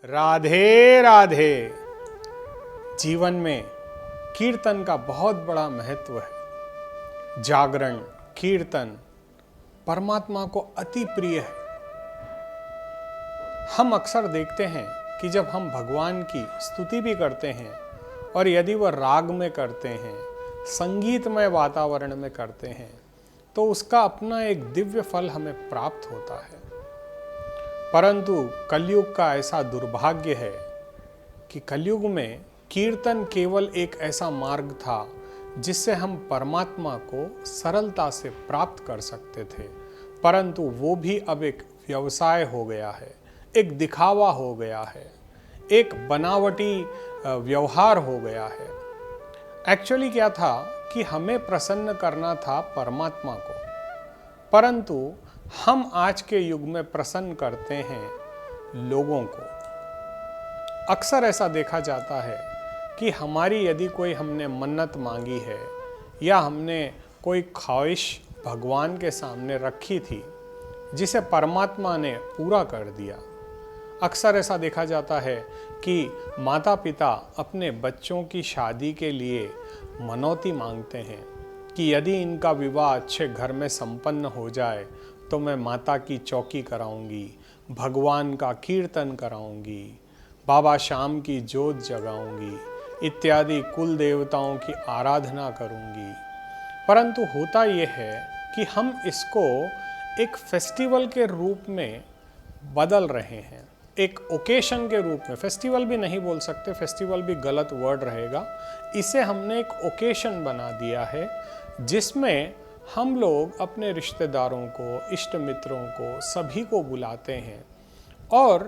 राधे राधे। जीवन में कीर्तन का बहुत बड़ा महत्व है। जागरण, कीर्तन परमात्मा को अति प्रिय है। हम अक्सर देखते हैं कि जब हम भगवान की स्तुति भी करते हैं और यदि वह राग में करते हैं, संगीतमय वातावरण में करते हैं, तो उसका अपना एक दिव्य फल हमें प्राप्त होता है। परंतु कलयुग का ऐसा दुर्भाग्य है कि कलयुग में कीर्तन केवल एक ऐसा मार्ग था जिससे हम परमात्मा को सरलता से प्राप्त कर सकते थे, परंतु वो भी अब एक व्यवसाय हो गया है, एक दिखावा हो गया है, एक बनावटी व्यवहार हो गया है। एक्चुअली क्या था कि हमें प्रसन्न करना था परमात्मा को, परंतु हम आज के युग में प्रसन्न करते हैं लोगों को। अक्सर ऐसा देखा जाता है कि हमारी यदि कोई हमने मन्नत मांगी है या हमने कोई ख्वाहिश भगवान के सामने रखी थी जिसे परमात्मा ने पूरा कर दिया। अक्सर ऐसा देखा जाता है कि माता पिता अपने बच्चों की शादी के लिए मनौती मांगते हैं कि यदि इनका विवाह अच्छे घर में संपन्न हो जाए तो मैं माता की चौकी कराऊंगी, भगवान का कीर्तन कराऊंगी, बाबा श्याम की जोत जगाऊंगी इत्यादि कुल देवताओं की आराधना करूंगी। परंतु होता यह है कि हम इसको एक फेस्टिवल के रूप में बदल रहे हैं, एक ओकेशन के रूप में। फेस्टिवल भी नहीं बोल सकते, फेस्टिवल भी गलत वर्ड रहेगा। इसे हमने एक ओकेशन बना दिया है जिसमें हम लोग अपने रिश्तेदारों को, इष्ट मित्रों को, सभी को बुलाते हैं और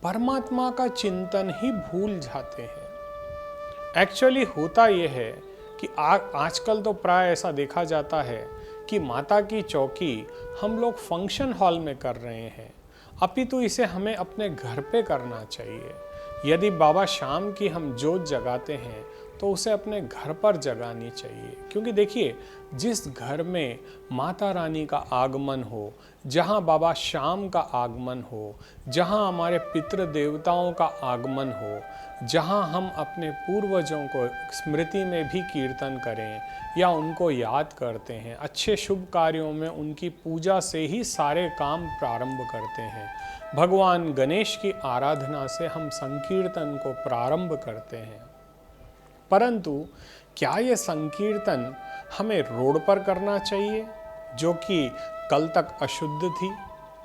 परमात्मा का चिंतन ही भूल जाते हैं। एक्चुअली होता यह है कि आजकल तो प्राय ऐसा देखा जाता है कि माता की चौकी हम लोग फंक्शन हॉल में कर रहे हैं, अपितु इसे हमें अपने घर पे करना चाहिए। यदि बाबा श्याम की हम जोत जगाते हैं तो उसे अपने घर पर जगानी चाहिए, क्योंकि देखिए, जिस घर में माता रानी का आगमन हो, जहाँ बाबा श्याम का आगमन हो, जहाँ हमारे पितृ देवताओं का आगमन हो, जहाँ हम अपने पूर्वजों को स्मृति में भी कीर्तन करें या उनको याद करते हैं, अच्छे शुभ कार्यों में उनकी पूजा से ही सारे काम प्रारंभ करते हैं। भगवान गणेश की आराधना से हम संकीर्तन को प्रारंभ करते हैं। परंतु क्या ये संकीर्तन हमें रोड पर करना चाहिए जो कि कल तक अशुद्ध थी?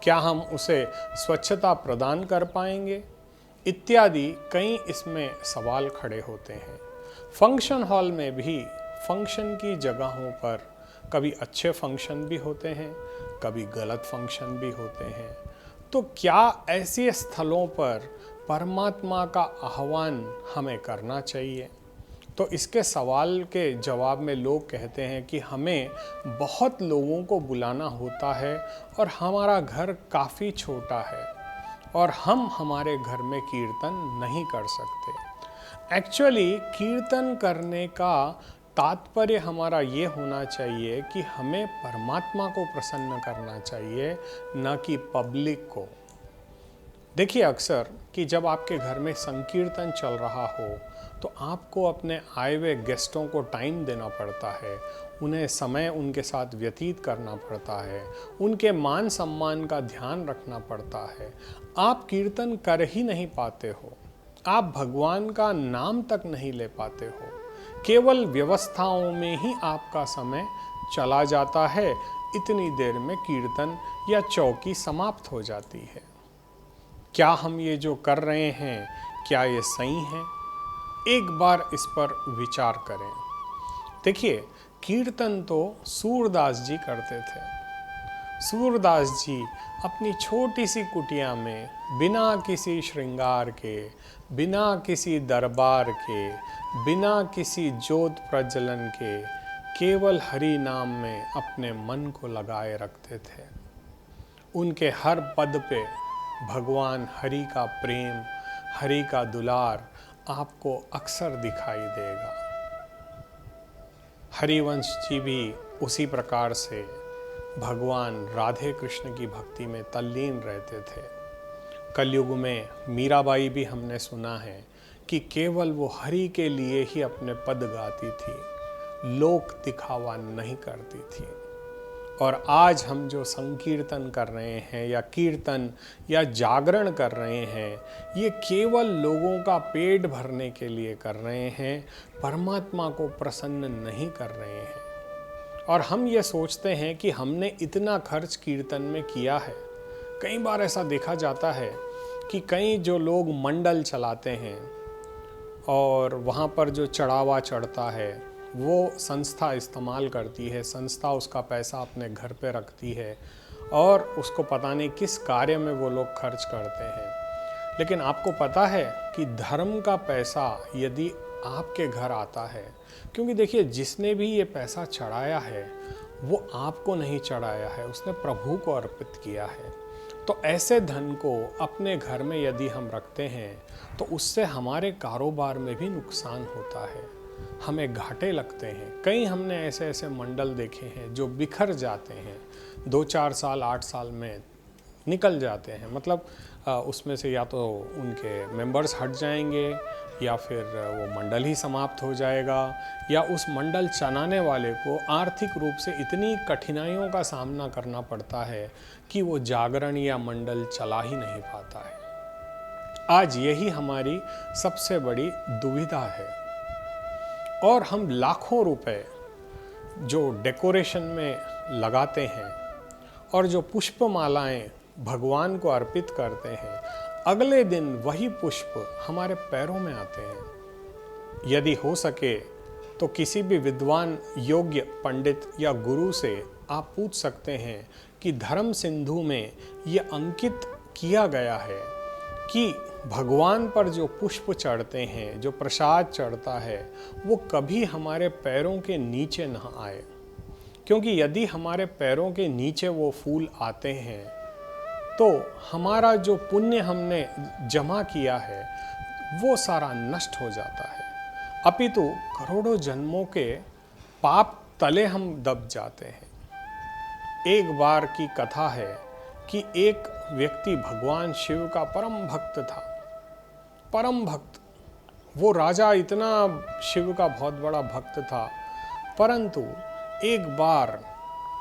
क्या हम उसे स्वच्छता प्रदान कर पाएंगे? इत्यादि कई इसमें सवाल खड़े होते हैं। फंक्शन हॉल में भी फंक्शन की जगहों पर कभी अच्छे फंक्शन भी होते हैं, कभी गलत फंक्शन भी होते हैं। तो क्या ऐसे स्थलों पर परमात्मा का आह्वान हमें करना चाहिए? तो इसके सवाल के जवाब में लोग कहते हैं कि हमें बहुत लोगों को बुलाना होता है और हमारा घर काफ़ी छोटा है और हम हमारे घर में कीर्तन नहीं कर सकते। एक्चुअली कीर्तन करने का तात्पर्य हमारा ये होना चाहिए कि हमें परमात्मा को प्रसन्न करना चाहिए, न कि पब्लिक को। देखिए, अक्सर कि जब आपके घर में संकीर्तन चल रहा हो तो आपको अपने आए हुए गेस्टों को टाइम देना पड़ता है, उन्हें समय उनके साथ व्यतीत करना पड़ता है, उनके मान सम्मान का ध्यान रखना पड़ता है। आप कीर्तन कर ही नहीं पाते हो, आप भगवान का नाम तक नहीं ले पाते हो, केवल व्यवस्थाओं में ही आपका समय चला जाता है। इतनी देर में कीर्तन या चौकी समाप्त हो जाती है। क्या हम ये जो कर रहे हैं, क्या ये सही है? एक बार इस पर विचार करें। देखिए, कीर्तन तो सूरदास जी करते थे। सूरदास जी अपनी छोटी सी कुटिया में बिना किसी श्रृंगार के, बिना किसी दरबार के, बिना किसी ज्योत प्रज्वलन के, केवल हरि नाम में अपने मन को लगाए रखते थे। उनके हर पद पे भगवान हरि का प्रेम, हरि का दुलार आपको अक्सर दिखाई देगा। हरिवंश जी भी उसी प्रकार से भगवान राधे कृष्ण की भक्ति में तल्लीन रहते थे। कलयुग में मीराबाई भी हमने सुना है कि केवल वो हरि के लिए ही अपने पद गाती थी, लोक दिखावा नहीं करती थी। और आज हम जो संकीर्तन कर रहे हैं या कीर्तन या जागरण कर रहे हैं, ये केवल लोगों का पेट भरने के लिए कर रहे हैं, परमात्मा को प्रसन्न नहीं कर रहे हैं। और हम ये सोचते हैं कि हमने इतना खर्च कीर्तन में किया है। कई बार ऐसा देखा जाता है कि कई जो लोग मंडल चलाते हैं और वहाँ पर जो चढ़ावा चढ़ता है वो संस्था इस्तेमाल करती है, संस्था उसका पैसा अपने घर पे रखती है और उसको पता नहीं किस कार्य में वो लोग खर्च करते हैं। लेकिन आपको पता है कि धर्म का पैसा यदि आपके घर आता है, क्योंकि देखिए जिसने भी ये पैसा चढ़ाया है वो आपको नहीं चढ़ाया है, उसने प्रभु को अर्पित किया है। तो ऐसे धन को अपने घर में यदि हम रखते हैं तो उससे हमारे कारोबार में भी नुकसान होता है, हमें घाटे लगते हैं। कई हमने ऐसे ऐसे मंडल देखे हैं जो बिखर जाते हैं, 2-4 साल 8 साल में निकल जाते हैं। मतलब उसमें से या तो उनके मेंबर्स हट जाएंगे या फिर वो मंडल ही समाप्त हो जाएगा, या उस मंडल चलाने वाले को आर्थिक रूप से इतनी कठिनाइयों का सामना करना पड़ता है कि वो जागरण या मंडल चला ही नहीं पाता है। आज यही हमारी सबसे बड़ी दुविधा है। और हम लाखों रुपए जो डेकोरेशन में लगाते हैं और जो पुष्पमालाएं भगवान को अर्पित करते हैं, अगले दिन वही पुष्प हमारे पैरों में आते हैं। यदि हो सके तो किसी भी विद्वान योग्य पंडित या गुरु से आप पूछ सकते हैं कि धर्म सिंधु में ये अंकित किया गया है कि भगवान पर जो पुष्प चढ़ते हैं, जो प्रसाद चढ़ता है, वो कभी हमारे पैरों के नीचे न आए। क्योंकि यदि हमारे पैरों के नीचे वो फूल आते हैं तो हमारा जो पुण्य हमने जमा किया है वो सारा नष्ट हो जाता है, अपितु करोड़ों जन्मों के पाप तले हम दब जाते हैं। एक बार की कथा है कि एक व्यक्ति भगवान शिव का परम भक्त था, परम भक्त। वो राजा इतना शिव का बहुत बड़ा भक्त था, परंतु एक बार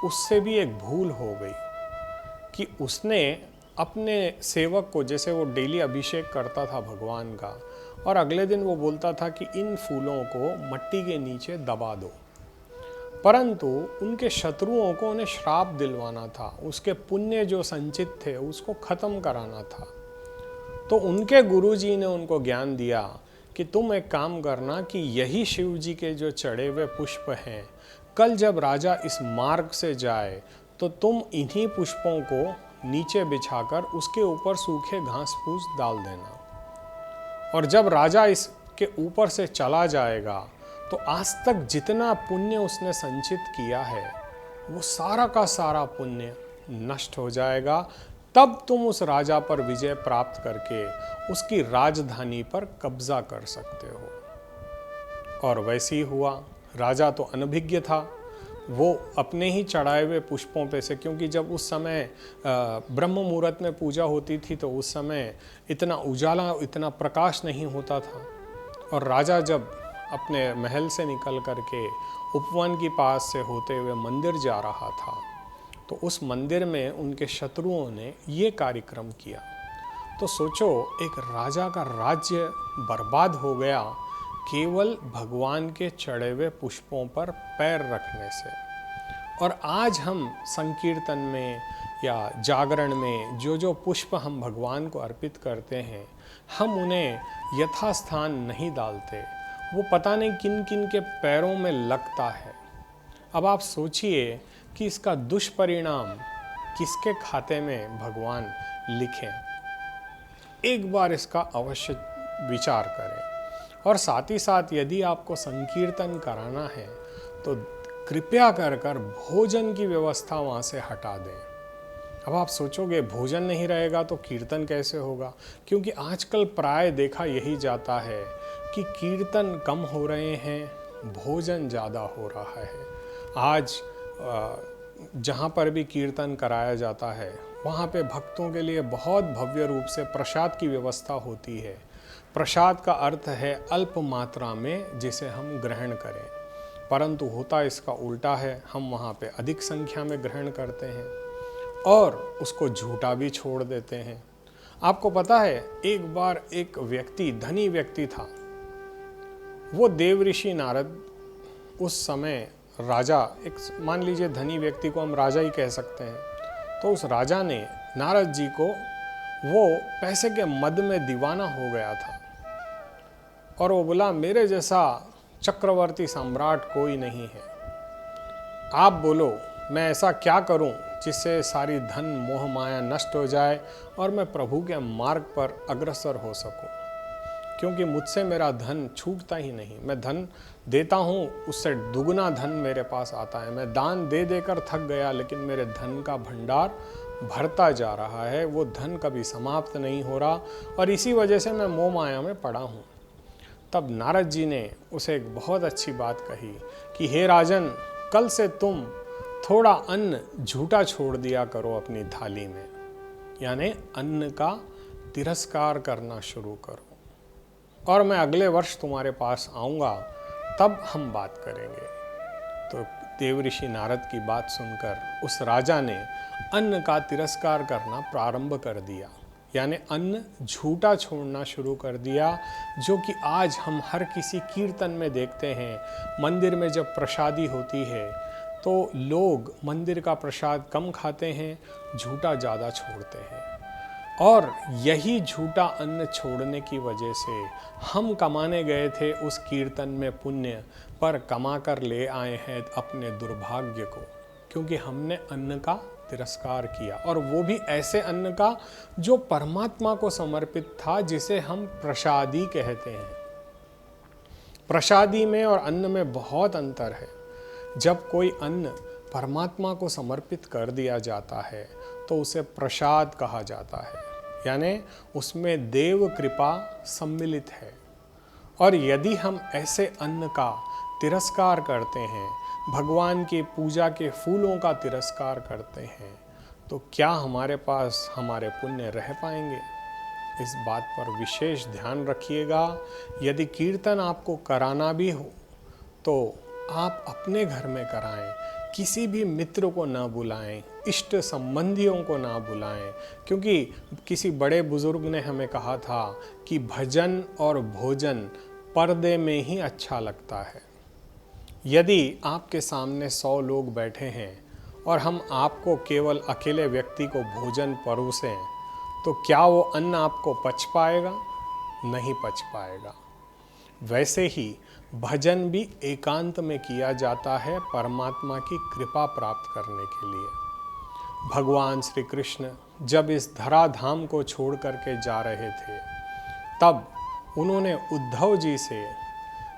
उससे भी एक भूल हो गई कि उसने अपने सेवक को, जैसे वो डेली अभिषेक करता था भगवान का, और अगले दिन वो बोलता था कि इन फूलों को मट्टी के नीचे दबा दो, परंतु उनके शत्रुओं को उन्हें श्राप दिलवाना था, उसके पुण्य जो संचित थे उसको खत्म कराना था। तो उनके गुरुजी ने उनको ज्ञान दिया कि तुम एक काम करना कि यही शिव जी के जो चढ़े हुए पुष्प हैं, कल जब राजा इस मार्ग से जाए तो तुम इन्हीं पुष्पों को नीचे बिछाकर उसके ऊपर सूखे घास फूस डाल देना। और जब राजा इसके ऊपर से चला जाएगा तो आज तक जितना पुण्य उसने संचित किया है वो सारा का सारा पुण्य नष्ट हो जाएगा। तब तुम उस राजा पर विजय प्राप्त करके उसकी राजधानी पर कब्जा कर सकते हो। और वैसे ही हुआ। राजा तो अनभिज्ञ था, वो अपने ही चढ़ाए हुए पुष्पों पे से, क्योंकि जब उस समय ब्रह्म मुहूर्त में पूजा होती थी तो उस समय इतना उजाला, इतना प्रकाश नहीं होता था। और राजा जब अपने महल से निकल करके उपवन के पास से होते हुए मंदिर जा रहा था तो उस मंदिर में उनके शत्रुओं ने ये कार्यक्रम किया। तो सोचो, एक राजा का राज्य बर्बाद हो गया केवल भगवान के चढ़े हुए पुष्पों पर पैर रखने से। और आज हम संकीर्तन में या जागरण में जो जो पुष्प हम भगवान को अर्पित करते हैं, हम उन्हें यथास्थान नहीं डालते, वो पता नहीं किन किन के पैरों में लगता है। अब आप सोचिए कि इसका दुष्परिणाम किसके खाते में भगवान लिखें। एक बार इसका अवश्य विचार करें। और साथ ही साथ यदि आपको संकीर्तन कराना है तो कृपया कर भोजन की व्यवस्था वहाँ से हटा दें। अब आप सोचोगे भोजन नहीं रहेगा तो कीर्तन कैसे होगा, क्योंकि आजकल प्राय देखा यही जाता है कि कीर्तन कम हो रहे हैं, भोजन ज़्यादा हो रहा है। आज जहाँ पर भी कीर्तन कराया जाता है वहाँ पे भक्तों के लिए बहुत भव्य रूप से प्रसाद की व्यवस्था होती है। प्रसाद का अर्थ है अल्प मात्रा में जिसे हम ग्रहण करें, परंतु होता इसका उल्टा है। हम वहाँ पे अधिक संख्या में ग्रहण करते हैं और उसको झूठा भी छोड़ देते हैं। आपको पता है, एक बार एक व्यक्ति, धनी व्यक्ति था, वो देवऋषि नारद, उस समय राजा, एक मान लीजिए धनी व्यक्ति को हम राजा ही कह सकते हैं, तो उस राजा ने नारद जी को, वो पैसे के मद में दीवाना हो गया था और वो बोला मेरे जैसा चक्रवर्ती सम्राट कोई नहीं है, आप बोलो मैं ऐसा क्या करूं जिससे सारी धन मोह माया नष्ट हो जाए और मैं प्रभु के मार्ग पर अग्रसर हो सकूं, क्योंकि मुझसे मेरा धन छूटता ही नहीं। मैं धन देता हूँ, उससे दुगना धन मेरे पास आता है। मैं दान दे देकर थक गया, लेकिन मेरे धन का भंडार भरता जा रहा है, वो धन कभी समाप्त नहीं हो रहा और इसी वजह से मैं मोह माया में पड़ा हूँ। तब नारद जी ने उसे एक बहुत अच्छी बात कही कि हे राजन, कल से तुम थोड़ा अन्न झूठा छोड़ दिया करो अपनी थाली में, यानी अन्न का तिरस्कार करना शुरू करो, और मैं अगले वर्ष तुम्हारे पास आऊँगा, तब हम बात करेंगे। तो देवऋषि नारद की बात सुनकर उस राजा ने अन्न का तिरस्कार करना प्रारंभ कर दिया, यानी अन्न झूठा छोड़ना शुरू कर दिया, जो कि आज हम हर किसी कीर्तन में देखते हैं। मंदिर में जब प्रसादी होती है तो लोग मंदिर का प्रसाद कम खाते हैं, झूठा ज़्यादा छोड़ते हैं, और यही झूठा अन्न छोड़ने की वजह से हम कमाने गए थे उस कीर्तन में पुण्य, पर कमा कर ले आए हैं अपने दुर्भाग्य को, क्योंकि हमने अन्न का तिरस्कार किया, और वो भी ऐसे अन्न का जो परमात्मा को समर्पित था, जिसे हम प्रसादी कहते हैं। प्रसादी में और अन्न में बहुत अंतर है। जब कोई अन्न परमात्मा को समर्पित कर दिया जाता है तो उसे प्रसाद कहा जाता है, यानी उसमें देव कृपा सम्मिलित है। और यदि हम ऐसे अन्न का तिरस्कार करते हैं, भगवान की पूजा के फूलों का तिरस्कार करते हैं, तो क्या हमारे पास हमारे पुण्य रह पाएंगे? इस बात पर विशेष ध्यान रखिएगा। यदि कीर्तन आपको कराना भी हो तो आप अपने घर में कराएं, किसी भी मित्र को ना बुलाएं, इष्ट संबंधियों को ना बुलाएं, क्योंकि किसी बड़े बुजुर्ग ने हमें कहा था कि भजन और भोजन पर्दे में ही अच्छा लगता है। यदि आपके सामने 100 लोग बैठे हैं और हम आपको केवल अकेले व्यक्ति को भोजन परोसें, तो क्या वो अन्न आपको पच पाएगा? नहीं पच पाएगा। वैसे ही भजन भी एकांत में किया जाता है परमात्मा की कृपा प्राप्त करने के लिए। भगवान श्री कृष्ण जब इस धराधाम को छोड़ करके जा रहे थे, तब उन्होंने उद्धव जी से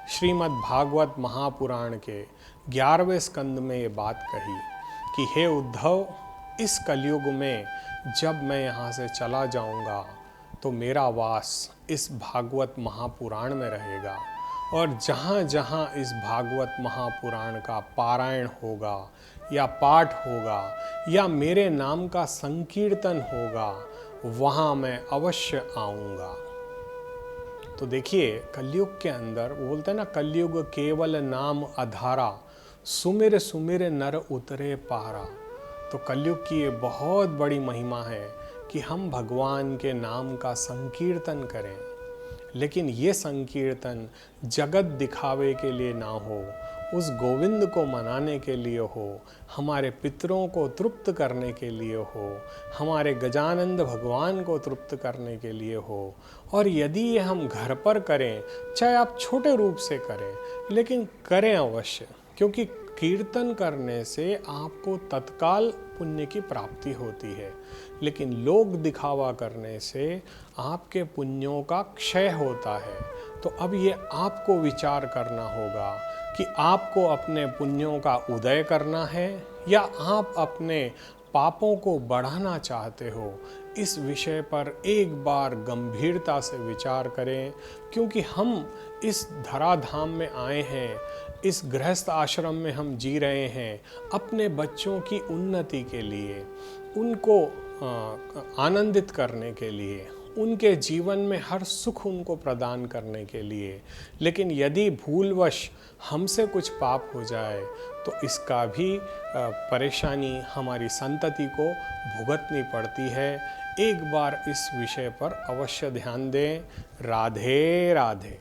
श्रीमद् भागवत महापुराण के 11वें स्कंद में ये बात कही कि हे उद्धव, इस कलयुग में जब मैं यहाँ से चला जाऊँगा तो मेरा वास इस भागवत महापुराण में रहेगा, और जहाँ जहाँ इस भागवत महापुराण का पारायण होगा या पाठ होगा या मेरे नाम का संकीर्तन होगा, वहाँ मैं अवश्य आऊँगा। तो देखिए, कलयुग के अंदर वो बोलते हैं ना, कलयुग केवल नाम आधारा, सुमिर सुमिर नर उतरे पारा। तो कलयुग की ये बहुत बड़ी महिमा है कि हम भगवान के नाम का संकीर्तन करें, लेकिन ये संकीर्तन जगत दिखावे के लिए ना हो, उस गोविंद को मनाने के लिए हो, हमारे पितरों को तृप्त करने के लिए हो, हमारे गजानंद भगवान को तृप्त करने के लिए हो। और यदि ये हम घर पर करें, चाहे आप छोटे रूप से करें, लेकिन करें अवश्य, क्योंकि कीर्तन करने से आपको तत्काल पुण्य की प्राप्ति होती है, लेकिन लोक दिखावा करने से आपके पुण्यों का क्षय होता है। तो अब ये आपको विचार करना होगा कि आपको अपने पुण्यों का उदय करना है या आप अपने पापों को बढ़ाना चाहते हो। इस विषय पर एक बार गंभीरता से विचार करें, क्योंकि हम इस धराधाम में आए हैं, इस गृहस्थ आश्रम में हम जी रहे हैं अपने बच्चों की उन्नति के लिए, उनको आनंदित करने के लिए, उनके जीवन में हर सुख उनको प्रदान करने के लिए। लेकिन यदि भूलवश हमसे कुछ पाप हो जाए तो इसका भी परेशानी हमारी संतति को भुगतनी पड़ती है। एक बार इस विषय पर अवश्य ध्यान दें। राधे राधे।